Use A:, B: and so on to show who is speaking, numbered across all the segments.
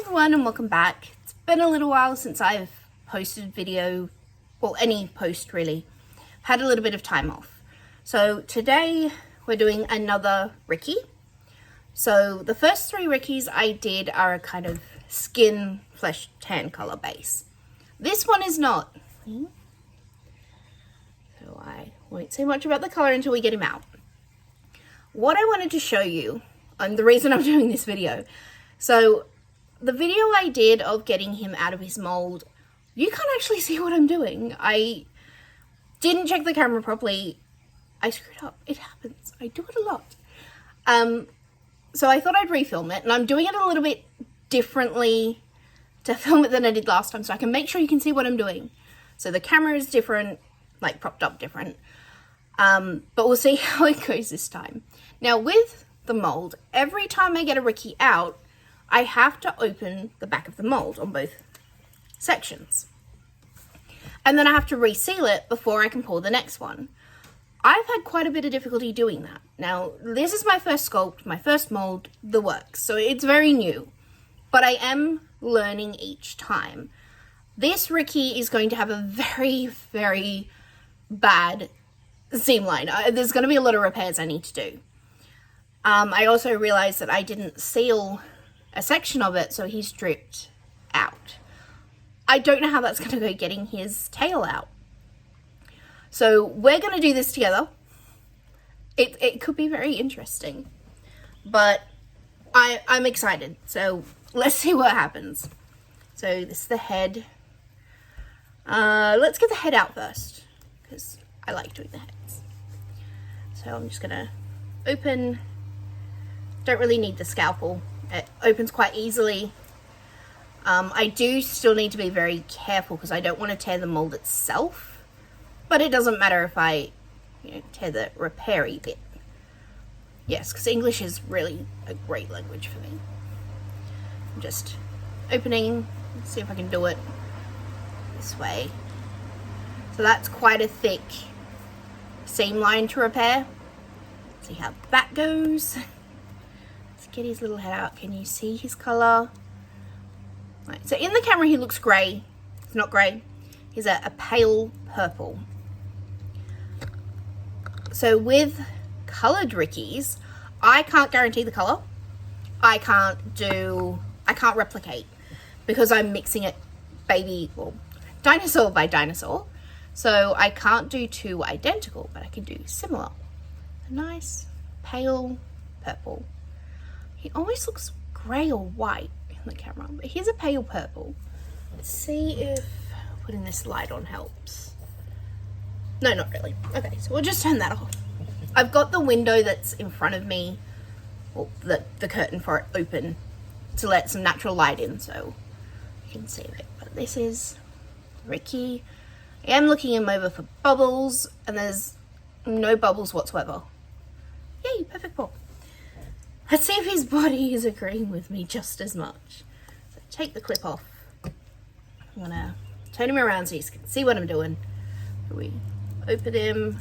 A: everyone and welcome back. It's been a little while since I've posted video, well, any post really. Had a little bit of time off. So today we're doing another Ricky. So the first three Rickies I did are a kind of skin, flesh, tan color base. This one is not. So I won't say much about the color until we get him out. What I wanted to show you, and the reason I'm doing this video, so the video I did of getting him out of his mold, you can't actually see what I'm doing. I didn't check the camera properly. I screwed up. It happens. I do it a lot. So I thought I'd refilm it, and I'm doing it a little bit differently to film it than I did last time, so I can make sure you can see what I'm doing. So the camera is different, like propped up different. But we'll see how it goes this time. Now with the mold, every time I get a Ricky out, I have to open the back of the mold on both sections. And then I have to reseal it before I can pour the next one. I've had quite a bit of difficulty doing that. Now, this is my first sculpt, my first mold, the works. So it's very new, but I am learning each time. This Ricky is going to have a very, very bad seam line. There's going to be a lot of repairs I need to do. I also realized that I didn't seal a section of it, so he's dripped out. I don't know how that's going to go getting his tail out. So we're going to do this together. It could be very interesting, but I'm excited. So let's see what happens. So this is the head. Let's get the head out first, because I like doing the heads. So I'm just going to open. Don't really need the scalpel. It opens quite easily. I do still need to be very careful because I don't want to tear the mold itself, but it doesn't matter if I tear the repairy bit. Yes, because English is really a great language for me. I'm just opening. Let's see if I can do it this way. So that's quite a thick seam line to repair. Let's see how that goes. Get his little head out. Can you see his color? Right, so in the camera he looks gray. It's not gray. He's a pale purple. So with colored Rickies, I can't guarantee the color. I can't replicate because I'm mixing it dinosaur by dinosaur. So I can't do two identical, but I can do similar. A nice pale purple. He almost looks grey or white in the camera, but here's a pale purple. Let's see if putting this light on helps. No, not really. Okay, so we'll just turn that off. I've got the window that's in front of me, well, the curtain for it open to let some natural light in so you can see it. But this is Ricky. I am looking him over for bubbles, and there's no bubbles whatsoever. Yay, perfect ball. Let's see if his body is agreeing with me just as much. So take the clip off. I'm gonna turn him around so you can see what I'm doing. So we open him.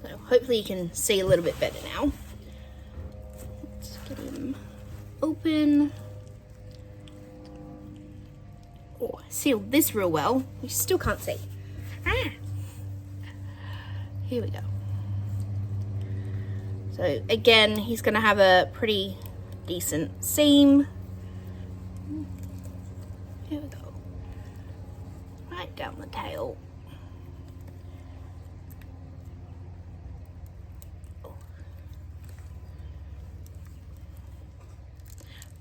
A: So hopefully you can see a little bit better now. Let's get him open. Oh, I sealed this real well. You still can't see. Here we go. So again, he's going to have a pretty decent seam. Here we go. Right down the tail.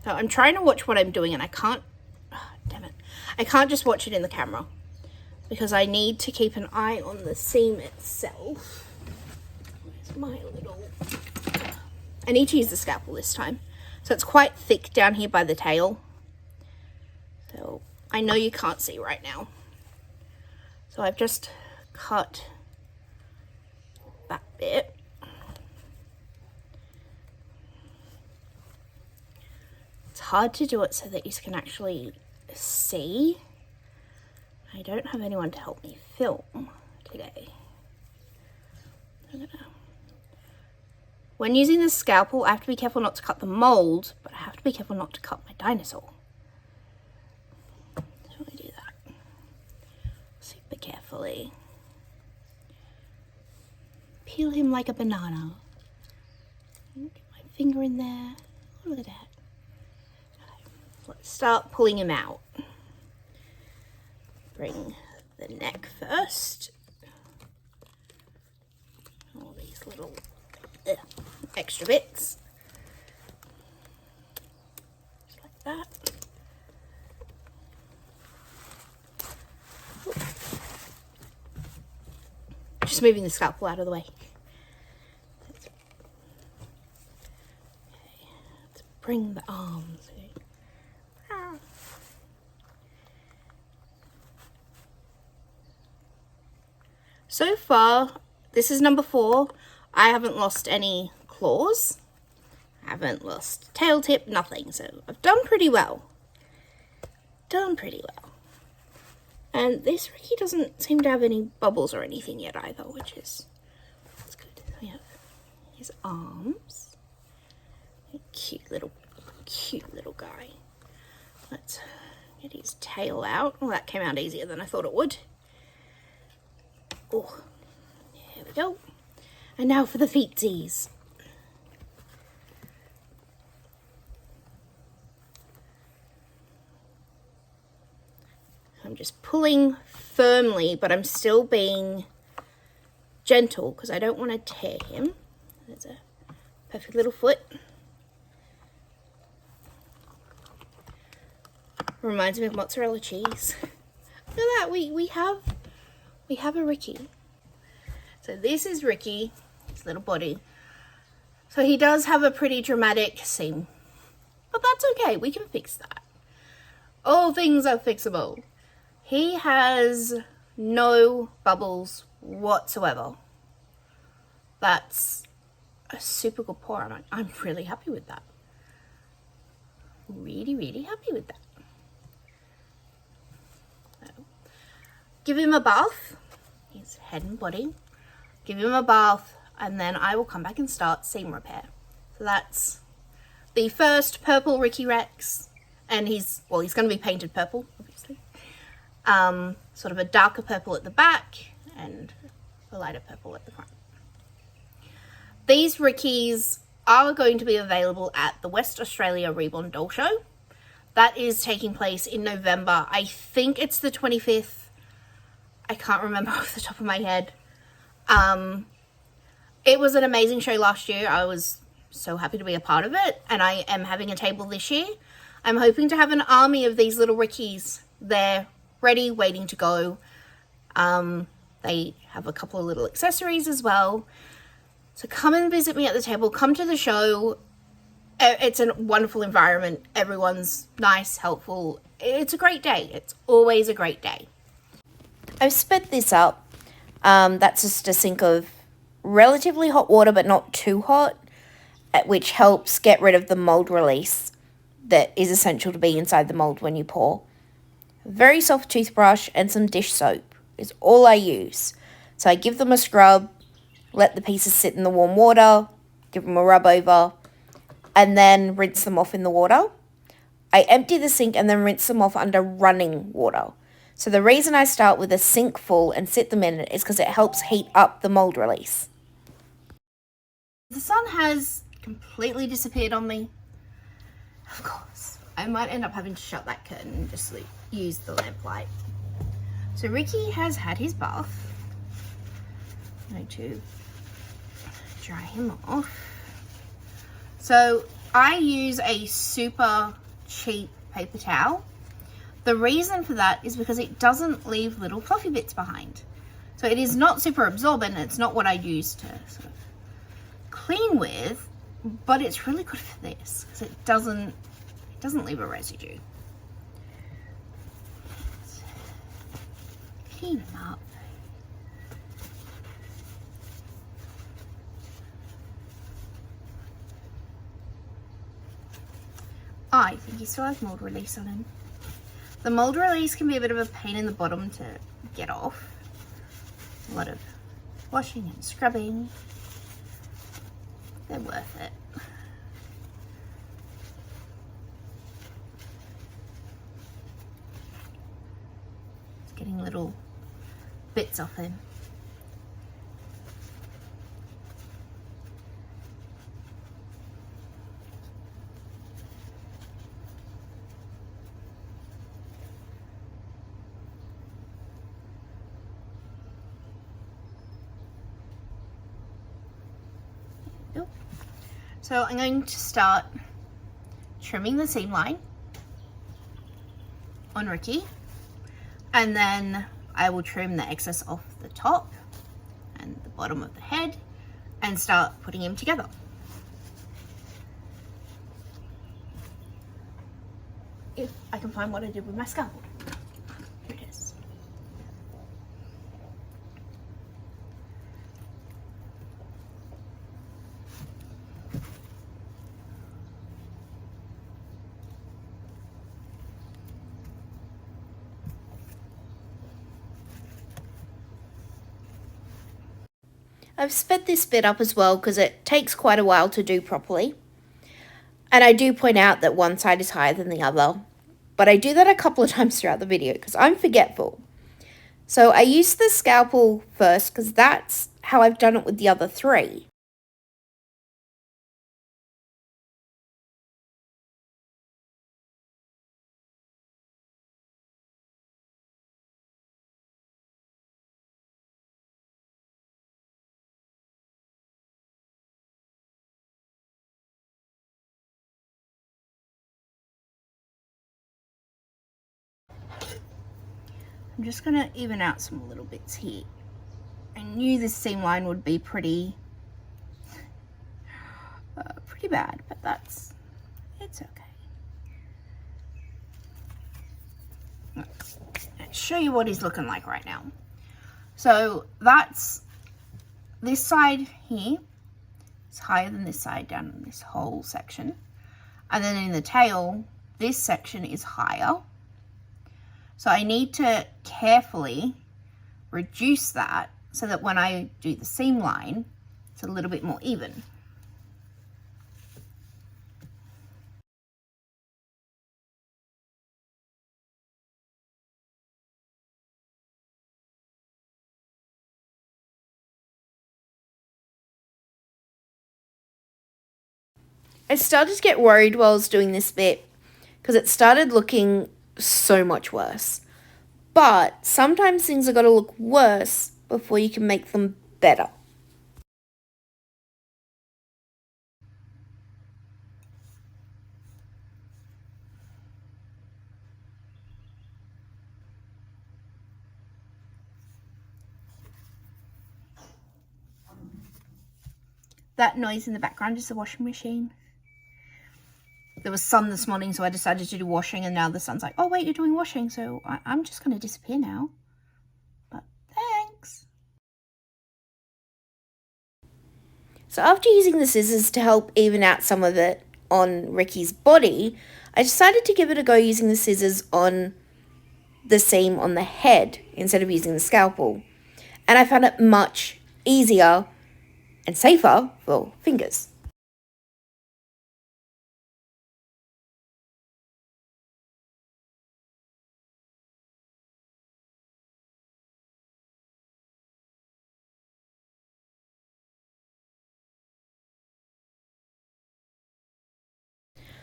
A: So I'm trying to watch what I'm doing, and I can't, damn it. I can't just watch it in the camera, because I need to keep an eye on the seam itself. Where's my little... I need to use the scalpel this time. So it's quite thick down here by the tail. So I know you can't see right now. So I've just cut that bit. It's hard to do it so that you can actually see. I don't have anyone to help me film today. I'm gonna When using the scalpel, I have to be careful not to cut the mold, but I have to be careful not to cut my dinosaur. So I do that super carefully. Peel him like a banana. Get my finger in there. Look at that. Let's start pulling him out. Bring the neck first. All these little extra bits. Just like that. Just moving the scalpel out of the way. Okay, let's bring the arms. So far, this is number 4. I haven't lost any claws. I haven't lost tail tip, nothing. So I've done pretty well. And this Ricky doesn't seem to have any bubbles or anything yet either, which is that's good. We have his arms. A cute little guy. Let's get his tail out. Well, that came out easier than I thought it would. Oh, here we go. And now for the feetsies. I'm just pulling firmly, but I'm still being gentle because I don't want to tear him. There's a perfect little foot. Reminds me of mozzarella cheese. Look at that, we have a Ricky. So this is Ricky, his little body. So he does have a pretty dramatic seam, but that's okay, we can fix that. All things are fixable. He has no bubbles whatsoever. That's a super good paw. I'm really happy with that. Really happy with that. So, give him a bath, his head and body. Give him a bath, and then I will come back and start seam repair. So that's the first purple Ricky Rex, and he's going to be painted purple, obviously. Sort of a darker purple at the back and a lighter purple at the front. These Rickies are going to be available at the West Australia Reborn Doll Show. That is taking place in November. I think it's the 25th. I can't remember off the top of my head. It was an amazing show last year. I was so happy to be a part of it, and I am having a table this year. I'm hoping to have an army of these little Rickies there, ready, waiting to go. They have a couple of little accessories as well. So come and visit me at the table. Come to the show. It's a wonderful environment. Everyone's nice, helpful. It's a great day. It's always a great day. I've sped this up. That's just a sink of relatively hot water, but not too hot, which helps get rid of the mold release that is essential to be inside the mold when you pour. A very soft toothbrush and some dish soap is all I use. So I give them a scrub, let the pieces sit in the warm water, give them a rub over, and then rinse them off in the water. I empty the sink and then rinse them off under running water. So the reason I start with a sink full and sit them in it is because it helps heat up the mold release. The sun has completely disappeared on me. Of course, I might end up having to shut that curtain and just use the lamplight. So Ricky has had his bath. I'm going to dry him off. So I use a super cheap paper towel. The reason for that is because it doesn't leave little fluffy bits behind. So it is not super absorbent. It's not what I use to sort of clean with, but it's really good for this because it doesn't leave a residue. Let's clean them up. I think he still has mold release on him. The mold release can be a bit of a pain in the bottom to get off. A lot of washing and scrubbing. They're worth it. It's getting little bits off him. So I'm going to start trimming the seam line on Ricky, and then I will trim the excess off the top and the bottom of the head and start putting him together. If I can find what I did with my scalpel. Here it is. I've sped this bit up as well because it takes quite a while to do properly. And I do point out that one side is higher than the other. But I do that a couple of times throughout the video because I'm forgetful. So I use the scalpel first because that's how I've done it with the other three. I'm just going to even out some little bits here. I knew this seam line would be pretty bad, but it's okay. Let's show you what he's looking like right now. So that's this side here. It's higher than this side down in this whole section. And then in the tail, this section is higher. So I need to carefully reduce that so that when I do the seam line, it's a little bit more even. I started to get worried while I was doing this bit because it started looking so much worse. But sometimes things are going to look worse before you can make them better. That noise in the background is the washing machine. There was sun this morning, so I decided to do washing, and now the sun's like, oh wait, you're doing washing, so I'm just going to disappear now. But thanks. So after using the scissors to help even out some of it on Ricky's body, I decided to give it a go using the scissors on the seam on the head instead of using the scalpel. And I found it much easier and safer for fingers.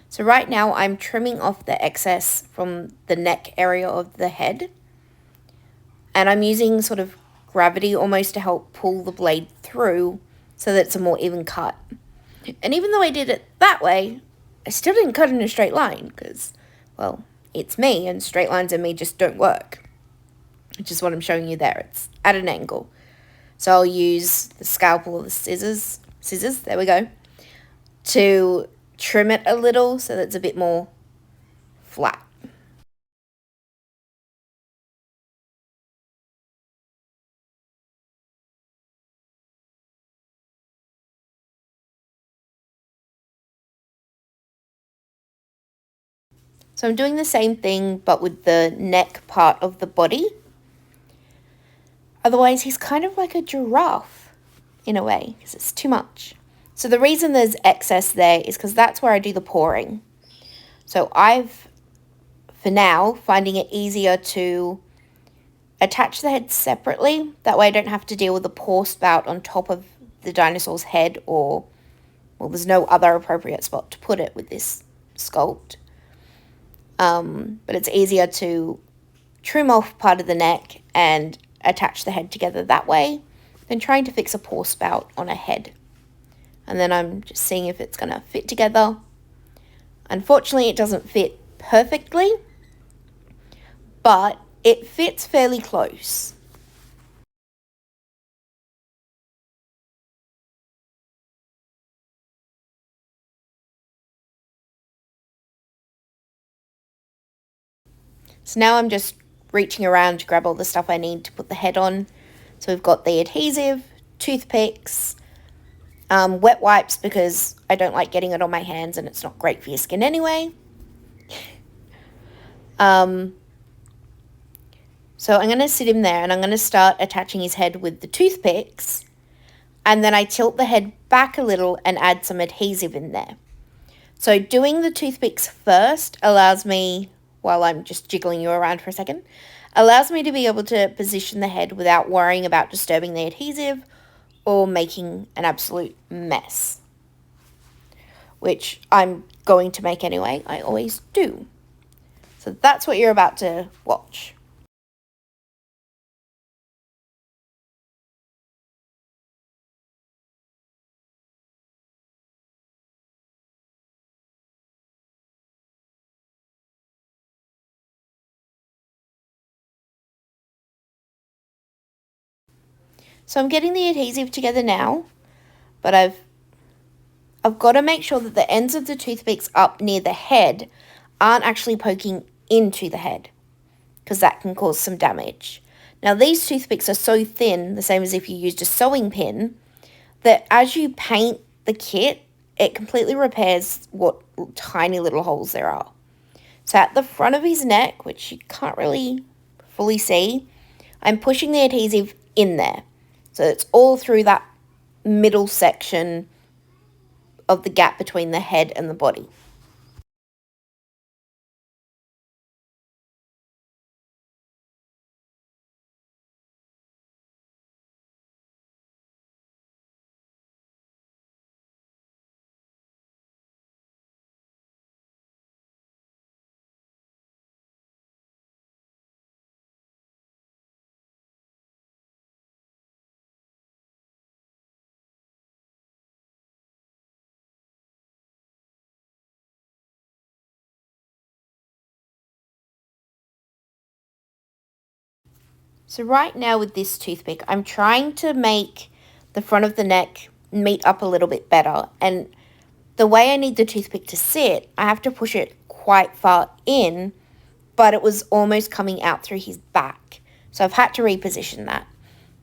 A: So right now I'm trimming off the excess from the neck area of the head. And I'm using sort of gravity almost to help pull the blade through so that it's a more even cut. And even though I did it that way, I still didn't cut in a straight line because, well, it's me and straight lines and me just don't work. Which is what I'm showing you there. It's at an angle. So I'll use the scalpel or the scissors, there we go, to trim it a little so that it's a bit more flat. So I'm doing the same thing but with the neck part of the body. Otherwise he's kind of like a giraffe in a way because it's too much. So the reason there's excess there is because that's where I do the pouring. So I've, for now, finding it easier to attach the head separately. That way I don't have to deal with the pour spout on top of the dinosaur's head, or, well, there's no other appropriate spot to put it with this sculpt. But it's easier to trim off part of the neck and attach the head together that way than trying to fix a pour spout on a head. And then I'm just seeing if it's going to fit together. Unfortunately, it doesn't fit perfectly, but it fits fairly close. So now I'm just reaching around to grab all the stuff I need to put the head on. So we've got the adhesive, toothpicks, wet wipes because I don't like getting it on my hands and it's not great for your skin anyway. So I'm going to sit him there and I'm going to start attaching his head with the toothpicks, and then I tilt the head back a little and add some adhesive in there. So doing the toothpicks first allows me, while I'm just jiggling you around for a second, allows me to be able to position the head without worrying about disturbing the adhesive or making an absolute mess, which I'm going to make anyway. I always do. So that's what you're about to watch. So I'm getting the adhesive together now, but I've got to make sure that the ends of the toothpicks up near the head aren't actually poking into the head, because that can cause some damage. Now these toothpicks are so thin, the same as if you used a sewing pin, that as you paint the kit, it completely repairs what tiny little holes there are. So at the front of his neck, which you can't really fully see, I'm pushing the adhesive in there. So it's all through that middle section of the gap between the head and the body. So right now with this toothpick, I'm trying to make the front of the neck meet up a little bit better. And the way I need the toothpick to sit, I have to push it quite far in, but it was almost coming out through his back. So I've had to reposition that.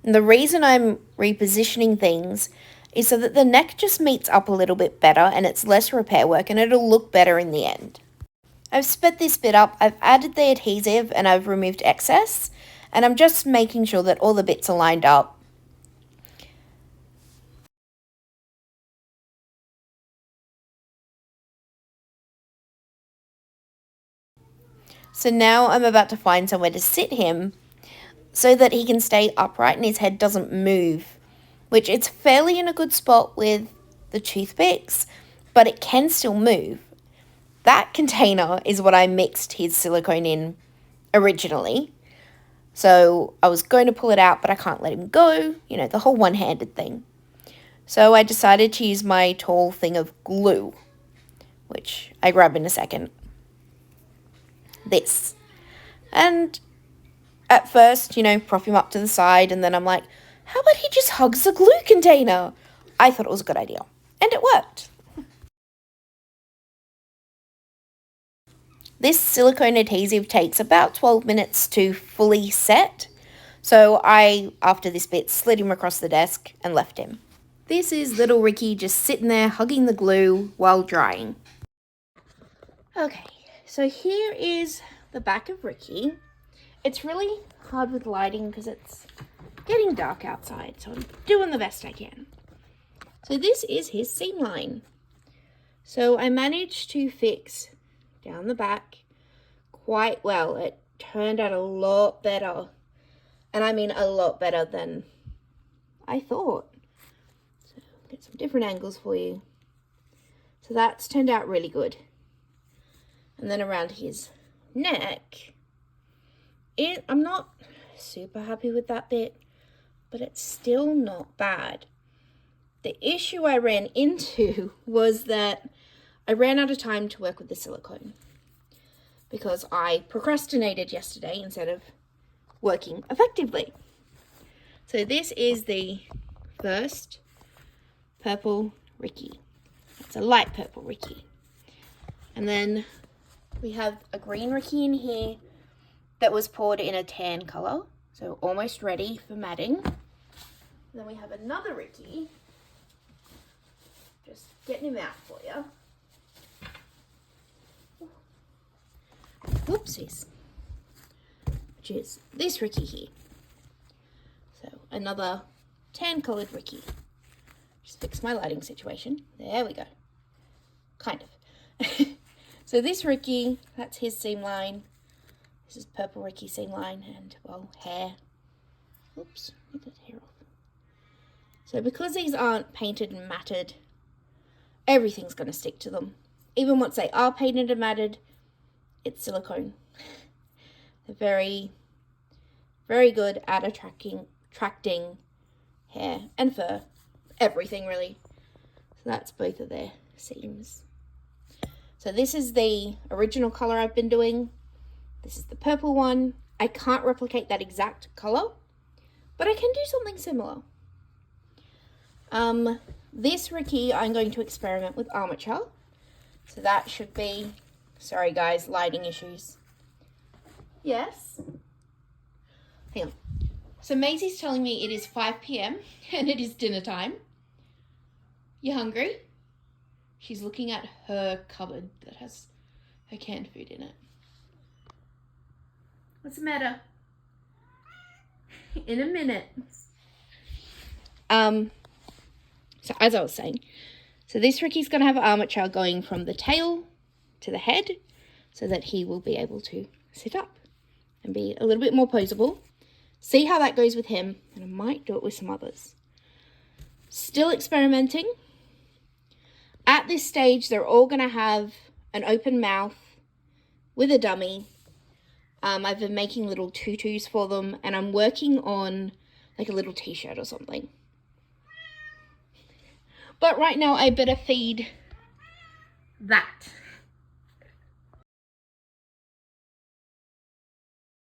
A: And the reason I'm repositioning things is so that the neck just meets up a little bit better and it's less repair work and it'll look better in the end. I've sped this bit up, I've added the adhesive and I've removed excess, and I'm just making sure that all the bits are lined up. So now I'm about to find somewhere to sit him so that he can stay upright and his head doesn't move, which it's fairly in a good spot with the toothpicks, but it can still move. That container is what I mixed his silicone in originally. So I was going to pull it out, but I can't let him go, you know, the whole one-handed thing. So I decided to use my tall thing of glue, which I grab in a second. This. And at first, you know, prop him up to the side, and then I'm like, how about he just hugs the glue container? I thought it was a good idea, and it worked. This silicone adhesive takes about 12 minutes to fully set, so I, after this bit, slid him across the desk and left him. This is little Ricky just sitting there hugging the glue while drying. Okay, so here is the back of Ricky. It's really hard with lighting because it's getting dark outside, so I'm doing the best I can. So this is his seam line. So I managed to fix down the back quite well. It turned out a lot better. And I mean a lot better than I thought. So I'll get some different angles for you. So that's turned out really good. And then around his neck, I'm not super happy with that bit, but it's still not bad. The issue I ran into was that I ran out of time to work with the silicone because I procrastinated yesterday instead of working effectively. So this is the first purple Ricky. It's a light purple Ricky. And then we have a green Ricky in here that was poured in a tan color, so almost ready for matting. And then we have another Ricky. Just getting him out for you. Whoopsies. Which is this Ricky here. So another tan coloured Ricky. Just fix my lighting situation. There we go. Kind of. So this Ricky, that's his seam line. This is purple Ricky seam line and, well, hair. Oops, get that hair off. So because these aren't painted and matted, everything's going to stick to them. Even once they are painted and matted, it's silicone. They're very, very good at attracting hair and fur. Everything, really. So that's both of their seams. So this is the original colour I've been doing. This is the purple one. I can't replicate that exact colour, but I can do something similar. This Ricky, I'm going to experiment with armature. So that should be, sorry guys, lighting issues. Yes? Hang on. So Maisie's telling me it is 5 p.m. and it is dinner time. You hungry? She's looking at her cupboard that has her canned food in it. What's the matter? In a minute. So as I was saying, so this Ricky's going to have armature going from the tail to the head so that he will be able to sit up and be a little bit more poseable. See how that goes with him, and I might do it with some others. Still experimenting. At this stage, they're all going to have an open mouth with a dummy. I've been making little tutus for them, and I'm working on like a little t-shirt or something. But right now, I better feed that.